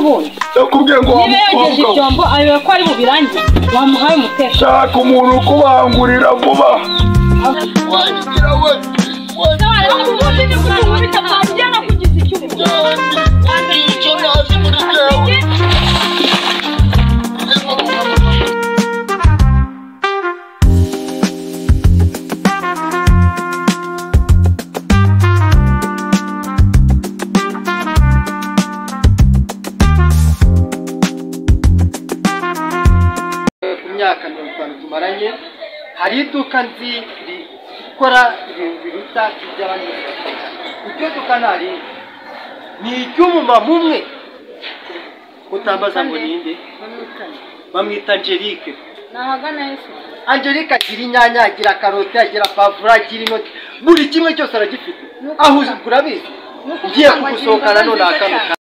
ubundi yakubwiye ngo wamukoze ibyombo ayo ko ari bubirangiye wamuhaye umutekano shaka umuntu kubangurira vuba wagira we imyaka 50 tumaranye hari iduka nzi rikora ibintu biruta iby'abandi icyo duka nari ni icy'umumama umwe utambaza ngo ninde bamwita Angelique nahagana Yesu Angelique agira inyanya agira karoti agira pavura agira inoti buri kimwe cyose aragifite aho uzi kurabizi ngiye kugusohokana none akanuka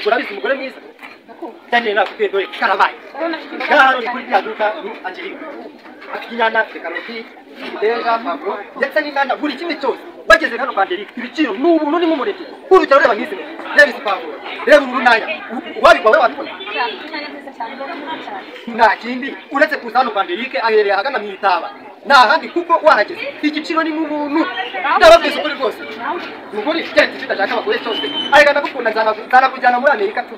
kurabizi umugore mwiza cyane nakubwiye dore karabaye kandi kuri byaduka ni Angelique afite inyanya afite karoti idenga pavuro ndetse n'inana buri kimwe cyose bageze hano kwa Angelique ibiciro n'ubuntu ni mu mureke urugero reba nk'izi reba isi pavuro reba urunanya wabikwa wewe watwa nta kindi uretse kuza hano kwa Angelique aherereye ahagana mu Itaba nta handi kuko wahageze igiciro ni mu muntu ndababwiza ukuri rwose nukuri cyane kitashaka abagore cyose arigana gukunda nzana kujyana muri Amerika tu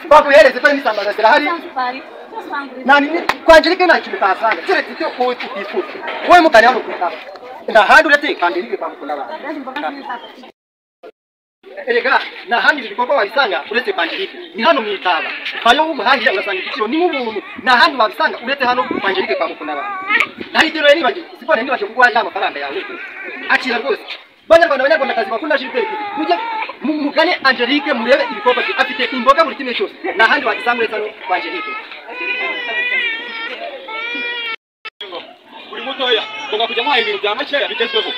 baguhereze ko imisambaza zirahari nani kwa Angelique nta kintu utasanga keretse icyo wowe utifuza wowe mukanya hano kwitaba nta handi uretse kwa Angelique bamukunda abantu erega na handi ibikorwa wabisanga uretse kwa Angelique ni hano mu Itaba bayo umuhangira urasanga igiciro ni mu muntu na handi wabisanga uretse hano kwa Angelique bamukunda abantu nari dero nibaje siko nibaje kuko waje amafaranga yawe akira rwose banyarwanda kazi bakunda Gilbert mujye mugane Angelique murebe ibikorwa afite imboga buri kimwe cyose na handi wabisanga uretse hano kwa Angelique uri mutoya ngoga kujya mwaye ibintu bya makeya bigezweho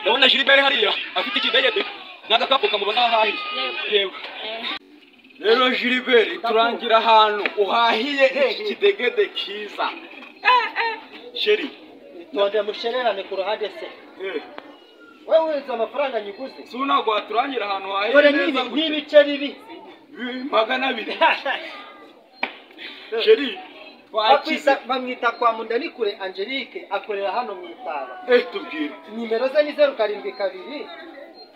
ndabona Gilbert hariya afite ikidegede n'agakapu kamubona hahi yewe rero Gilbert turangira ahantu uhahiye iki kidegede kiza sheri itonde mushererane ku ruhande se wewe uzi amafaranga nyiguze suna gwa turangira ahantu hahiye dore n'ibice bibi magana abiri sheri Apisa bamwita kwa Mundanikure Angelique akorera hano mu Itaba tubwire nimero ze ni 072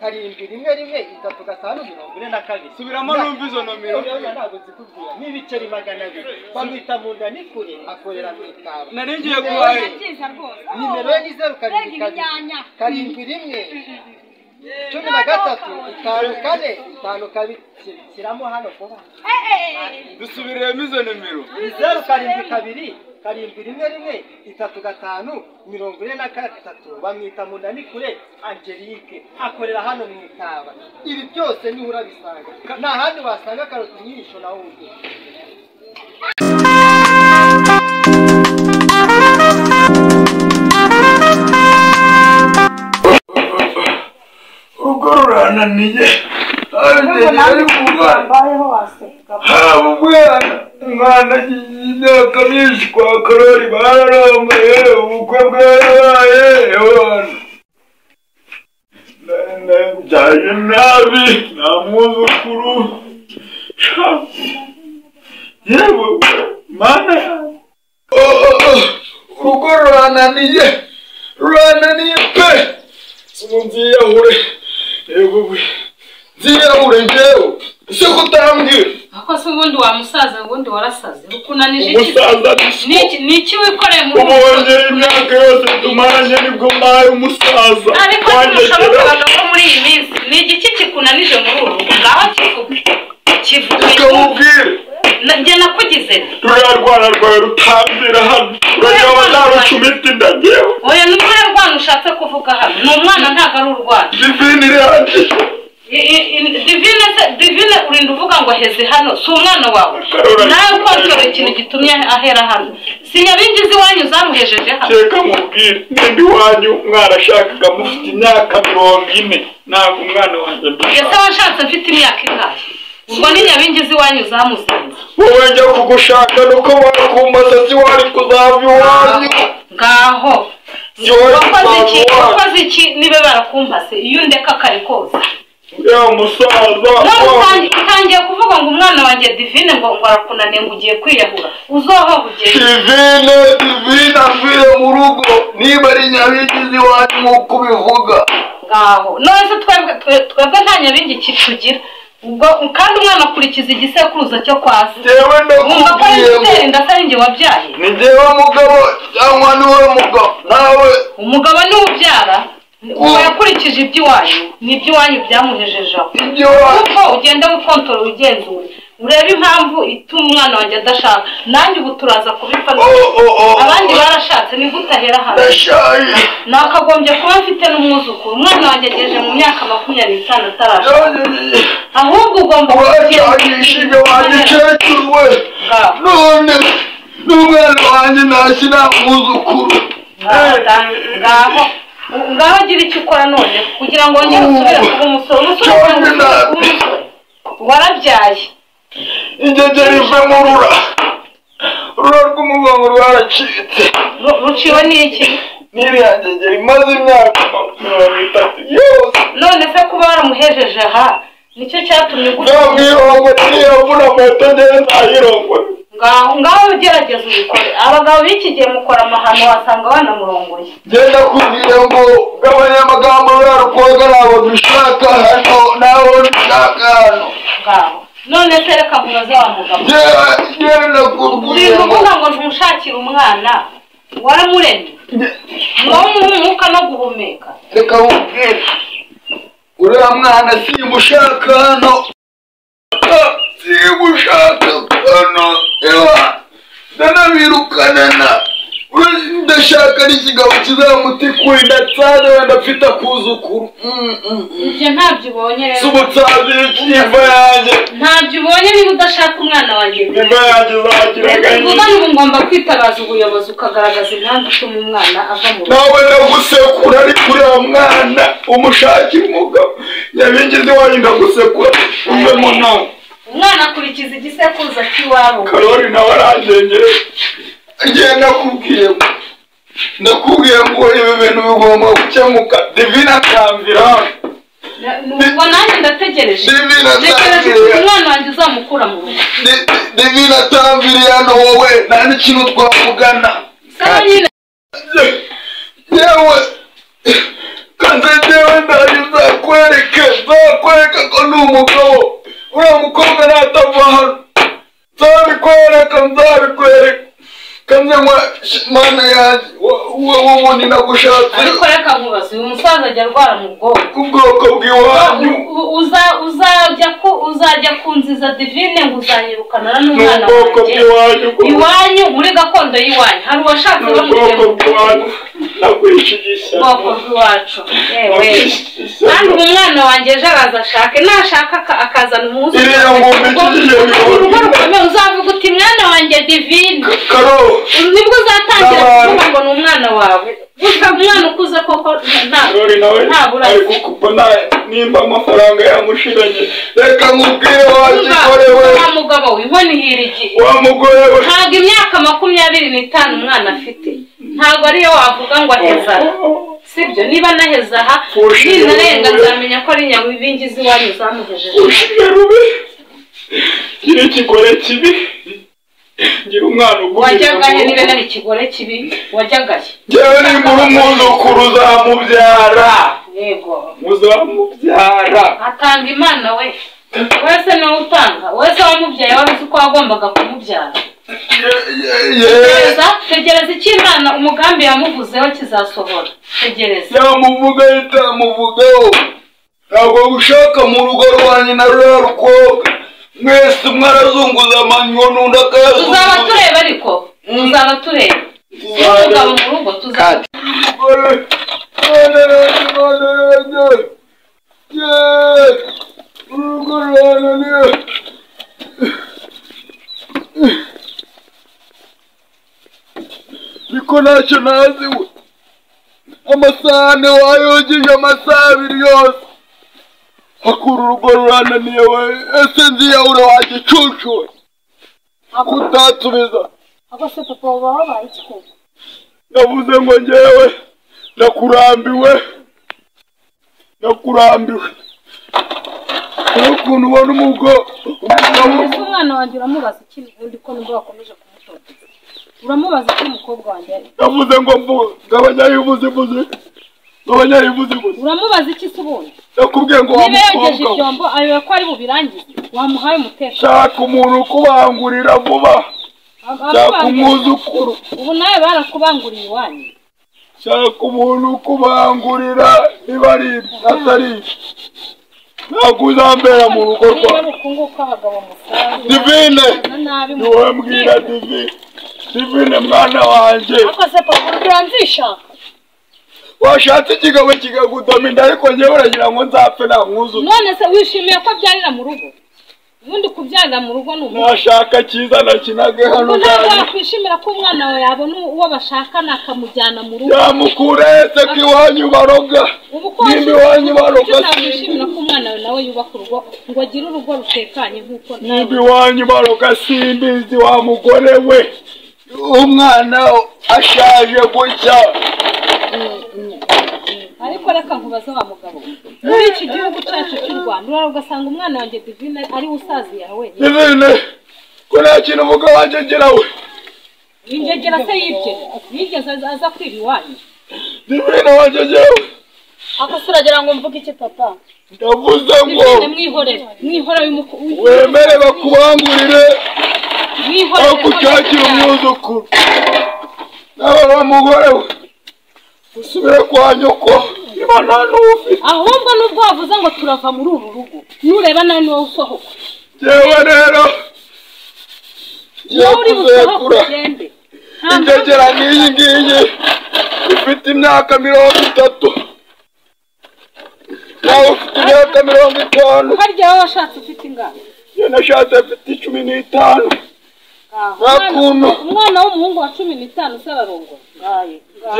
711 352 subiramo numva izo nomero ntabwo zikubwira n'ibiceri magana abiri bamwita Mundanikure akorera mu Itaba nari ngiye guhaye nimero ye ni 072 711 13 kiramo hano vuba dusubiremo izo nomero 072 711 352 bamwita Mundanikure Angelique akorera hano mu Itaba ibi byose ni urabisanga nta handi wasanga karoti nyinshi na wundi ugorananiye ari umwana y'imyaka myinshi kwa Karori bararongoye ubukwe bwarabaye byaje nabi nta mwuzukuru yewe mana urugo rurananiye pe nziyahure yewe nziyahure njyewe ese kutambwira ako se ubundi wa musaza ubundi warasaze ukunanije iki niki wikoreye mu ubonye imyaka yose tumaranye nibwo mbaye umusaza ariko ntushobora no muri iyi minsi ni igiki kikunanije muri uru ngaho kivuga njye nakugize rurarwara rwawe rutambira hano urajya watarucumita indagewe oya n'umwana rwana ushatse kuvuga hano ni umwana ntabwo ari urwana divine irihagije divine urinda uvuga ngo heze hano si umwana wawe nawe kontora ikintu gitumye ahera hano si nyabingizi iwanyu zamuhejeje hano reka mubwire nimba iwanyu mwarashakaga mufite imyaka 40 ntabwo umwana wanjye ese washatse mfite imyaka ingahe ubwo ni nyabingizi iwanyu zamuzinze wowe njya kugushaka nuko wakumbaza si wari kuzava iwanyu ngaho wakoze iki nibe barakumbase iyo ndeka kare koza ya musaza utangiye kuvuga ngo umwana wanjye Divine ngo arakunaniye ngo ugiye kwiyahura uzoho bugiye Divine avuye mu rugo niba ari Nyabingizi wanyu nk'uko ubivuga ngaho none twebwe nta Nyabingi kitugira ubwo kandi umwana akurikiza igisekuruza cyo kwasi jewe ndakubwiye ndasaba inge wabyaye ni jewe mugabo cyangwa ni wowe mugabo nawe umugabo ni ubyara uwo yakurikije iby'iwanyu n'iby'iwanyu byamuhejejeho kuko ugenda wikontorora ugenzura urebe impamvu ituma umwana wanjye adashaka nanjye ubu turaza kubipfa abandi barashatse ni gutahera hano nakagombye kuba mfite n'umwuzukuru umwana wanjye agejeje mu myaka 25 atarashaka ahubwo ugomba kugishije wagicecuru we none n'umwana wanjye ntashyira umwuzukuru ngaho gira icyo ukora none kugira ngo njye usubire kuba umusore warabyaye ingegeri ive mu rura rw'umugongo rwaracitse ruciwe n'iki n'iriya ngegeri imaze imyaka 30 yose none se kuba waramuhejeje aha nicyo cyatumye mwirongwe niyavuna moto ngere ntayirongwe ngaho ugerageza ubikore abagabo b'iki gihe mukora amahano wasanga banamurongoye genda kubwira ngo gabanya amagambo yarukoga nabo dushaka hano nabo dushaka hano ngaho none se reka nkubaze wa mugabo genda kubwira ngo uvuga ngo ntushakire umwana waramuremye umwuka no guhumeka reka nkubwire uriya mwana simushaka hano simushaka hano ndanabirukana ndashaka n'ikigabo kizamutikura ndatsaze wenda mfite akuzukuru ibyo ntabyo ubonye rero subutsaze ikiva yanjye ntabyo ubonye niba udashaka umwana wanjye niba yanjye uzagiraga uvuga ngo ngomba kwitabaza ubuyobozi ukagaragaza impamvu ituma umwana ava mu rugo nawe ndagusekura ari kureba mwana umushakira umugabo Nyabingizi wanyu ndagusekura uvemo nawe umwana akurikiza igisekuruza cy'iwabo Karori nawe arangengere ndakubwiye ngo ibi bintu bigomba gukemuka Divine akamvira ubwo nanjye ndategereje umwana wanjye uzamukura mu rugo Divine atamviriye hano wowe nta n'ikintu twavugana yewe kanzejewe ndaje nzakwereka ko ni umugabo uriya mukobwa natava hano nzabikwereka kanze mana yanjye ubundi nagushatse ariko reka nkubaze uyu musaza ajya arwara mu bwoko ubwoko bw'iwanyu uzajya kunziza Divine ngo uzanyirukana n'umwana wanjye iwanyu muri gakondo y'iwanyu hari uwashatse bamugenda nagwishigisha ubwoko bw'iwacu yewe kandi umwana wanjye ejo araza ashake nashaka akazana umuzi urugo rukomeye uzavuga uti mwana wanjye Divine nibwo uzatangira kuvuga ngo ni umwana wawe gusa umwana ukuze koko ntabura nimba amafaranga yamushiranye reka nkubwire wagikorewe wa mugabo we inkoni ihira igihe wa mugore we ntabwo imyaka 25 umwana afite ntabwo ariyo wavuga ngo aheza sibyo niba naheza aha ninarenga nzamenya ko ari Nyabingizi wanyu zamuhejeje kiri ikigore kibi ngira umwana wajyagaye niba nari ikigore kibi wajyagaye jewe ni umwuzukuru uzamubyara yego muzamubyara atanga imana we wese no utanga wese wamubyaye wari uko wagombaga kumubyara tegereza ikimana umugambi yamuvuzeho kizasohora tegereza yamuvuga itamuvugaho ntabwo ushaka mu rugo rwanyu na ruriya rukobwa mwese mwarazunguza amanywa n'undi akayazunguza tuzaba tureba ariko tuzaba tureba umugabo mu rugo tuzaba ariko ntacyo nazi we amasahane wayogeje amasaha 2 yose akura urugo rurananiye we ese nziyahura wagicucuwe akutatubiza Agose papa wabaye iki navuze ngo ngewe ndakurambiwe ukuntu ubona umwana wanjye uramubaza iki ubundi ko nubwo wakomeje kumutoteza uramubaza iki umukobwa wanjye ari yavuze ngo ngabanyayivuze uramubaza iki se ubundi yakubwiye ngo wamuyegeje ibyombo ayobe ko ari bubirangize wamuhaye umutekano shaka umuntu kubangurira vuba shaka umwuzukuru ubu nawe barakubanguriye iwanyu shaka umuntu kubangurira niba ari atari ntabwo uzambera mu rugo rwawe Divine niwe mbwira Divine mwana wanjye akoze papa uranzisha washatse ikigabo kigagudoma inda ariko njyewe uragira ngo nzapfe nta mwuzuye none se wishimiye ko byarira mu rugo ubundi kubyarira mu rugo ni ubu nashaka cyiza nakinage hano ntabwo yakwishimira ko umwana wawe yabona uwo bashakana akamujyana mu rugo yamukuretse ko iwanyu baroga nimba iwanyu baroga sinishimira ko umwana wawe nawe yubaka urugo ngo agire urugo rutekanye nk'uko nimba iwanyu baroga simbizi wa mugore we umwana ashaje gutya ariko reka nkubaze wa mugabo muri iki gihugu cyacu cy'u Rwanda urara ugasanga umwana wanjye Divine ari usaziye yawe Divine ko nta kintu umugabo wanjye agira we ingegera se yigeze aza kwiba iwanyu Divine wanjye agira we akose uragira ngo mvuge iki papa ndavuze ngo mwihorere wemere bakubangurire aho kucyakira umwuzukuru nawe wa mugore we usubire kwa nyoko niba nta n'ufite ahubwo nubwo wavuze ngo turava muri uru rugo nureba nawe niwe usohoka yewe rero nawe uri busohoke ugende ingegera n'iyi ngiyi ifite imyaka 30 nawe ufite imyaka 50 harya wowe washatse ufite ingano njye nashatse afite 15 umwana w'umuhungu wa 15 se ararongo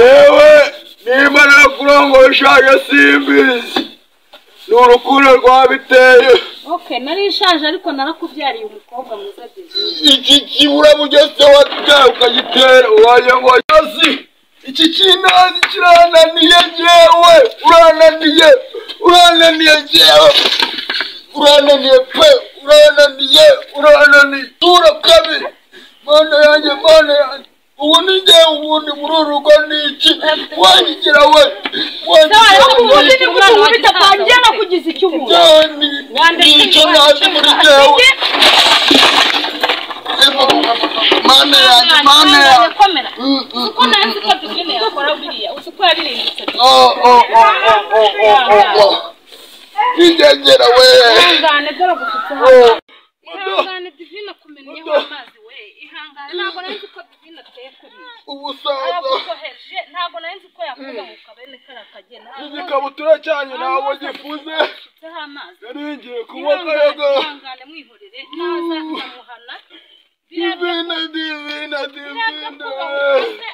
yewe niba nakurongo ushaje simbizi ni urukundo rwabiteye okay nari ishaje ariko narakubyariye umukobwa mwiza Divine iki kibura mugese watwaye ukagitera waje ngo yasi iki kinazi kirananiye jewe urananiye jewe urananiye tura kabi mana yanjye ubu ni njye ubundi muri uru rugo ni iki wanyigira we ubundi ni bitatangiye no kugiza icyo ubundi nicyo nazi muri jewe mana yanjye komera uko nazi ko Divine yakora biriya uzi ko yaririmbitse ingegera we ihangane dore gufite ihangane Divine kumenyeho amazi we ihangane ntabwo nari nzi ko Divine ateye kuri ubusaza ntabwo nari nzi ko yakuba mu kabene karakagena igikabutura cyanyu ntabwo gifuze yari ngiye kunywa akayaga ihangane mwihorere naza akamuhana Divine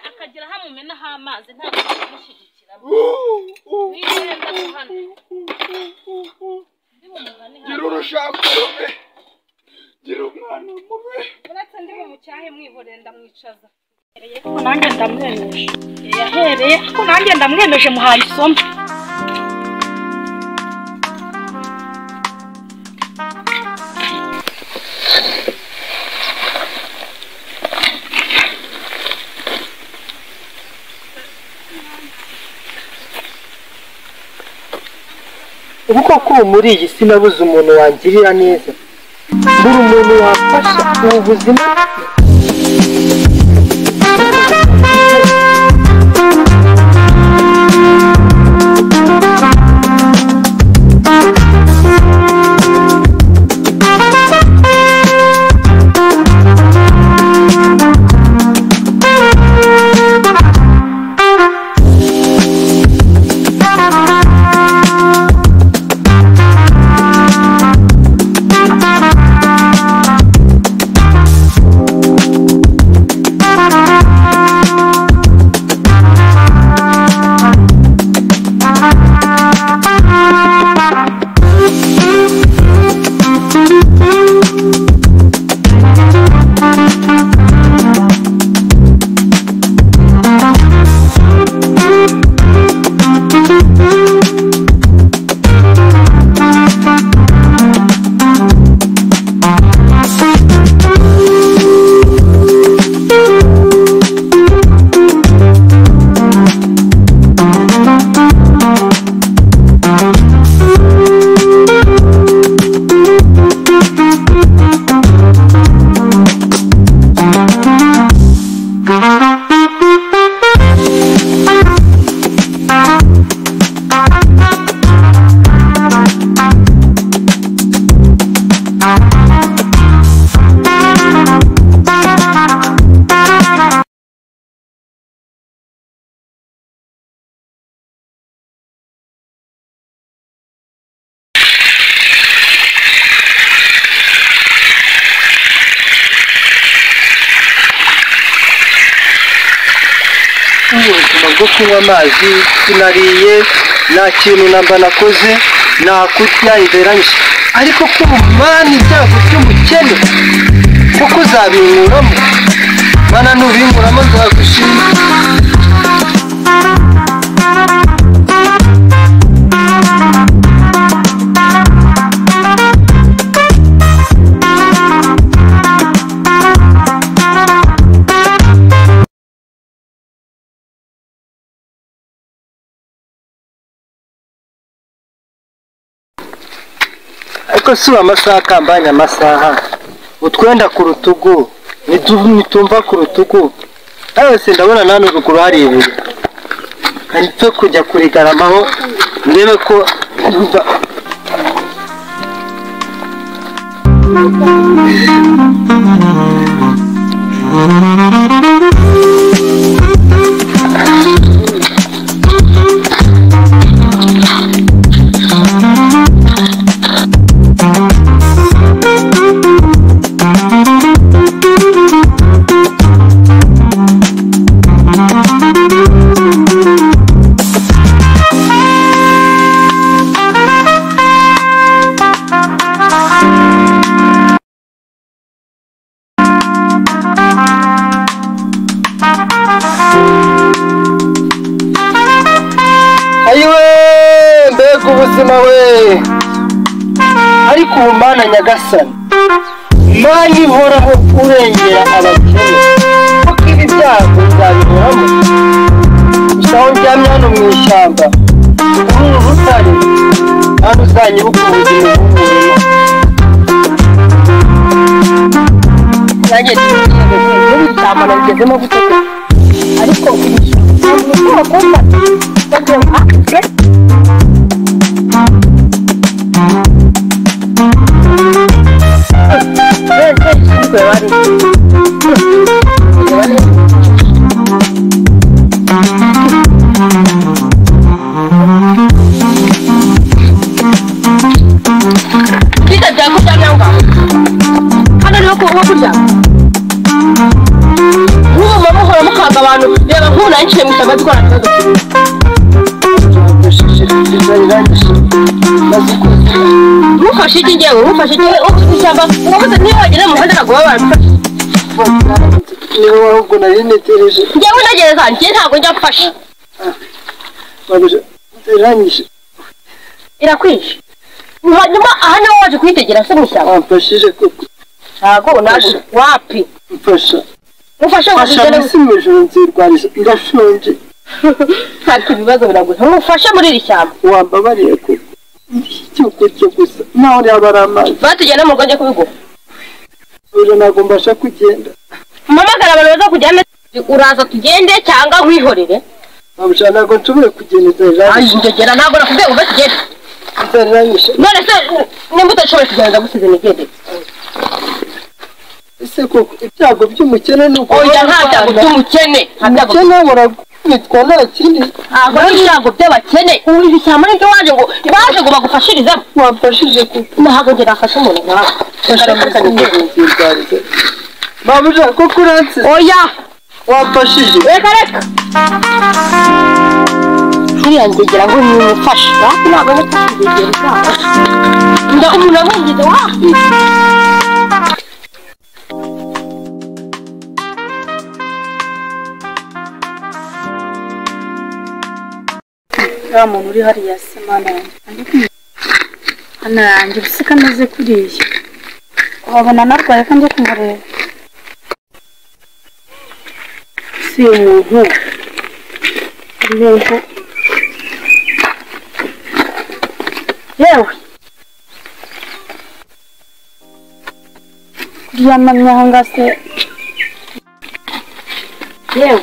akagira hamumenaho amazi ntabwo yamushyigikira wigenda guhana gira urushako rube gira umwana mubi uretse ndi mu cyahe mwihorere ndamwicaza ko nanjye ndamwemeje yahereye ko nanjye ndamwemeje muhaye isomo ubu koko muri iyi si nabuze umuntu wangirira neza buri umuntu wafasha ubu buzima ubuzima bwo kunywa amazi sinariye nta kintu namba nakoze nakurya iberanyije ariko ko umumani ibyago by'umukene kuko uzabinkuramo mana nubinkuramo nzagushima ariko si amasaha kambanya amasaha utwenda ku rutugu nitumva ku rutugu yose ndabona nane uruguru hari ibiri kandi twe kujya kurigaramaho ndebe ko ubuzima we ariko umana nyagasani mani ihoraho kurengera abakene kuko ibi byago bizabihoramo gusa aho ndyamye hano mu ishyamba uru rutare hano uzanyibuka ubuzima bw'umurimo nanjye muri iri shyamba nabigezemo guteka ariko ushobora kumfata Ufashije ngewe ushyamba ubuze ntiwagire mu handa naguba abantu niwe ahubwo nari netereje ngewe nagereza njye ntabwo njya mfasha babuje iranyishe irakwishe nyuma aha niwe waje kwitegera se mushyamba wamfashije koko ntabwo naje wapi mfasha wazigera simujuru nzirwarisha ndashonje ntacyo ibibazo biraguza mufashe muri iri shyamba wambabariye koko cyuko cyo gusa naho yabara amazi batujyana mu rwanda kubigura uje ntabwo mbasha kugenda mpamagara abantu baza kujyana uraza tugende cyangwa wihorere babusha ntabwo nshobora kugenda ngegera ntabwo nakubwiye ngo tugende none se nimba udashobora kugenda gusize nigende ese koko ibyago by'umukene ni uko oya nta byago by'umukene nitwa nta kindi ntabwo ari ibyago by'abakene uri ishyamba n'ibyo waje ngo baje ngo bagufashirizemo wamfashije kuko ntabwo njye nafashe umuntu nkawe babuja koko uranse oya wamfashije reka hariya ngegera ngo nimufashe ntabwo nafashije nda umuntu abungize wapi muntu uri hariya se mana yanjye hano yanjye bisika ameze kuriya wabona narwaye ko njye kumureba si umuntu yewe kuriya mamyanga se yewe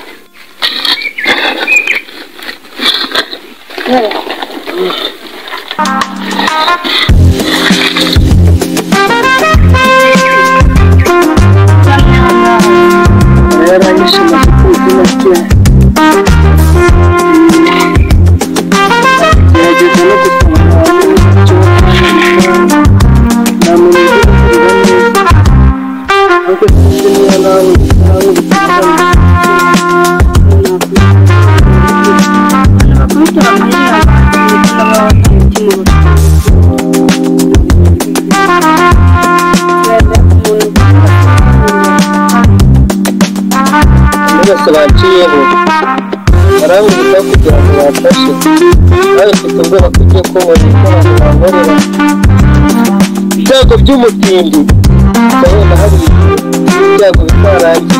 no kugira ngo bafashe nawe ufite ubwoba ko ugiye kubona icyo abantu bankorera ibyago by'umutindi ndabona hari ibyago bitwarangiye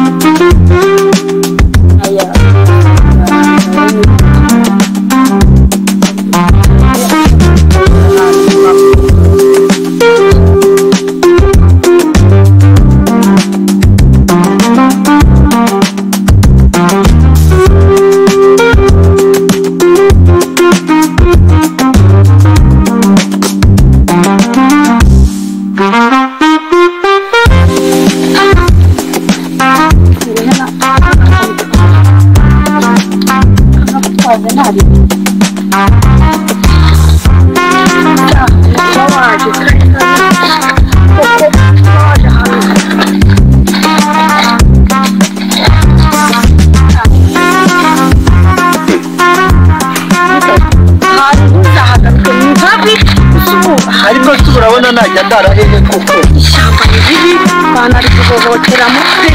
ariko turabona najya ndarahehe kuko ishyamba ribi banari kuhohotera mutwe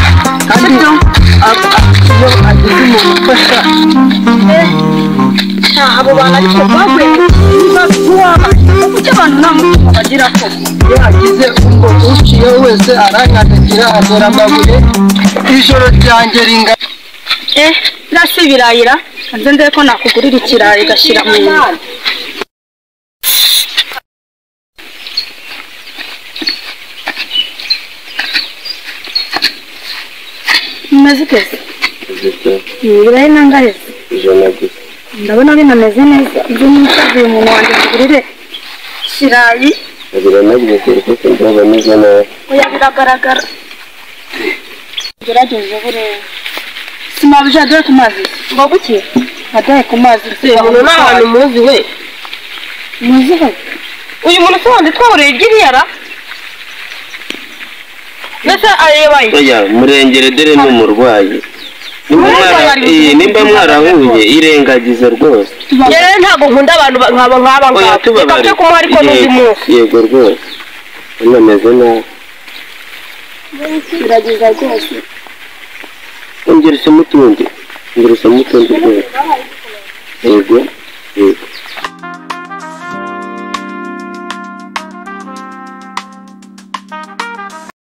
kandi iyo agize umuntu ufasha abo bantu ariko baguye mu kibazo kuko abantu nta mutima bagira ko iyo hagize ngo uciye wese aranyandagira agera amabuye ijoro ryanjye ringa rasi birayira nze ndebe ko nakugurira ikirayi gashyira mu nda Meze kese ibirayi nangaheze ijana gusa ndabona binameze neza ibyo nisavuye umuntu wanjye kugurire ikirayi biranagiye kuko ndaba neza nawe oya biragaragara gerageze bureba simabuje adoye ku mazi ngo guki adoye ku mazi umuntu n'ahantu muzi we muzi he uyu muntu se wandi twahuriye iry'iriyara mbese arebaye oya murengere dore n'umurwayi nimba mwarahuye irengagize rwose rero ntabwo nkunda abantu nk'aba ngaba reka byo kumuha ariko n'undi munsi yego rwose unameze nabi gerageza rwose ongerese mutundi rwose yego